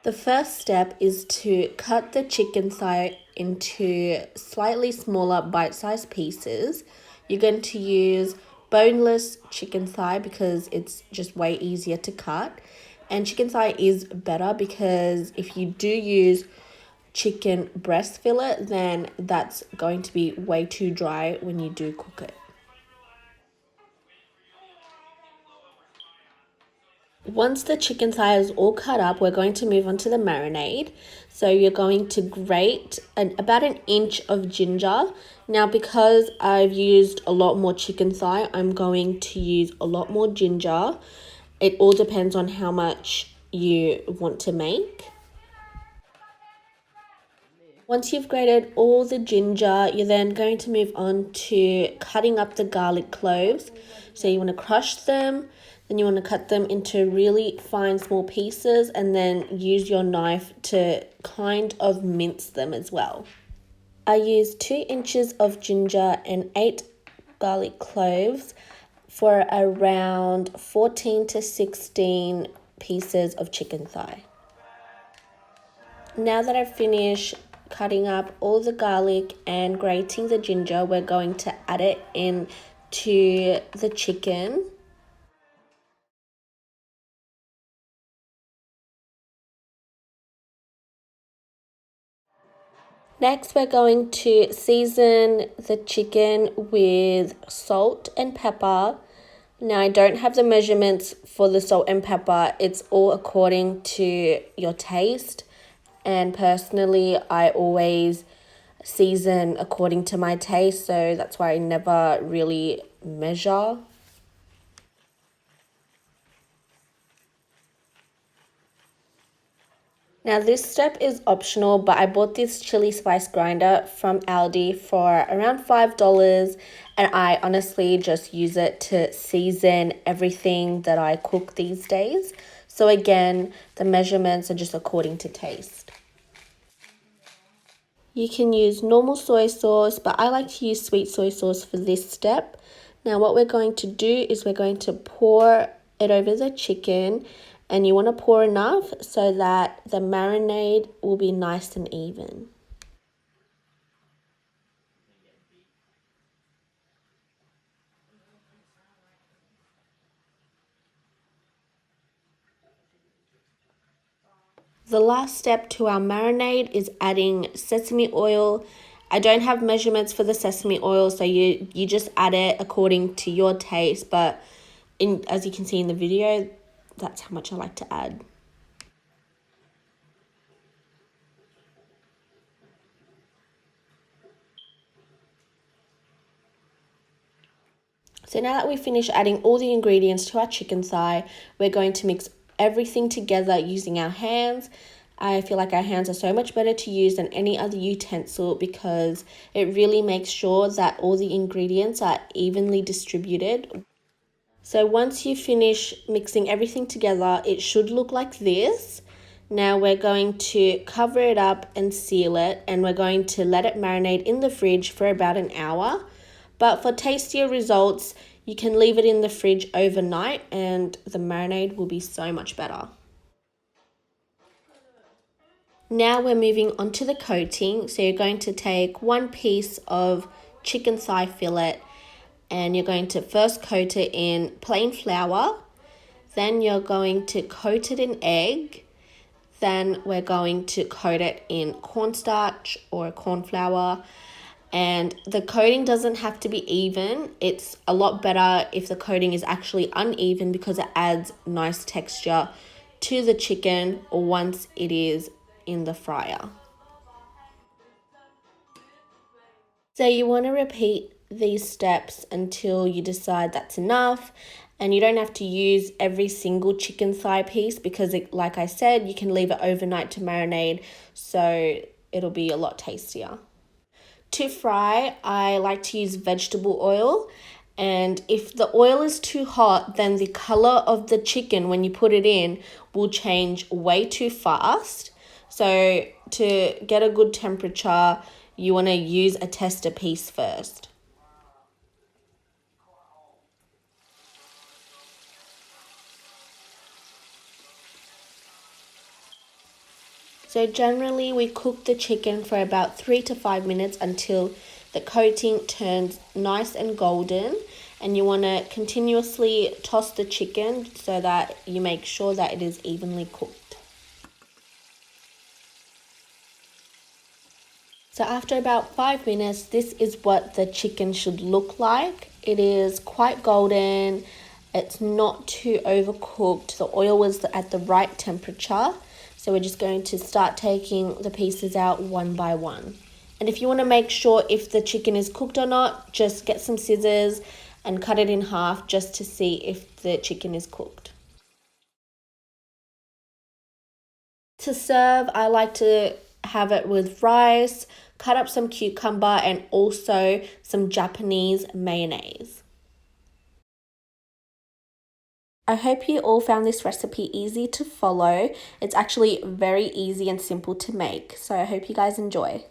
The first step is to cut the chicken thigh into slightly smaller bite-sized pieces. You're going to use boneless chicken thigh because it's just way easier to cut. And chicken thigh is better because if you do use chicken breast fillet, then that's going to be way too dry when you do cook it. Once the chicken thigh is all cut up, we're going to move on to the marinade. So you're going to grate about an inch of ginger. Now, because I've used a lot more chicken thigh, I'm going to use a lot more ginger. It all depends on how much you want to make. Once you've grated all the ginger, you're then going to move on to cutting up the garlic cloves. So you want to crush them, then you want to cut them into really fine small pieces, and then use your knife to kind of mince them as well. I used 2 inches of ginger and 8 garlic cloves for around 14 to 16 pieces of chicken thigh. Now that I've finished cutting up all the garlic and grating the ginger, we're going to add it in to the chicken. Next, we're going to season the chicken with salt and pepper. Now, I don't have the measurements for the salt and pepper. It's all according to your taste. And personally, I always season according to my taste, so that's why I never really measure. Now this step is optional, but I bought this chili spice grinder from Aldi for around $5, and I honestly just use it to season everything that I cook these days. So again, the measurements are just according to taste. You can use normal soy sauce, but I like to use sweet soy sauce for this step. Now what we're going to do is we're going to pour it over the chicken, and you want to pour enough so that the marinade will be nice and even. The last step to our marinade is adding sesame oil. I don't have measurements for the sesame oil, so you just add it according to your taste, but as you can see in the video, that's how much I like to add. So now that we've finished adding all the ingredients to our chicken thigh, we're going to mix everything together using our hands. I feel like our hands are so much better to use than any other utensil because it really makes sure that all the ingredients are evenly distributed. So once you finish mixing everything together, it should look like this. Now we're going to cover it up and seal it, and we're going to let it marinate in the fridge for about an hour. But for tastier results, you can leave it in the fridge overnight and the marinade will be so much better. Now we're moving on to the coating. So you're going to take 1 piece of chicken thigh fillet and you're going to first coat it in plain flour. Then you're going to coat it in egg. Then we're going to coat it in cornstarch or corn flour. And the coating doesn't have to be even. It's a lot better if the coating is actually uneven because it adds nice texture to the chicken once it is in the fryer. So you want to repeat these steps until you decide that's enough, and you don't have to use every single chicken thigh piece because like I said, you can leave it overnight to marinate, so it'll be a lot tastier. To fry, I like to use vegetable oil, and if the oil is too hot, then the color of the chicken when you put it in will change way too fast. So to get a good temperature, you want to use a tester piece first. So generally we cook the chicken for about 3 to 5 minutes until the coating turns nice and golden, and you want to continuously toss the chicken so that you make sure that it is evenly cooked. So after about 5 minutes, this is what the chicken should look like. It is quite golden. It's not too overcooked. The oil was at the right temperature. So we're just going to start taking the pieces out one by one. And if you want to make sure if the chicken is cooked or not, just get some scissors and cut it in half just to see if the chicken is cooked. To serve, I like to have it with rice, cut up some cucumber, and also some Japanese mayonnaise. I hope you all found this recipe easy to follow. It's actually very easy and simple to make, so I hope you guys enjoy.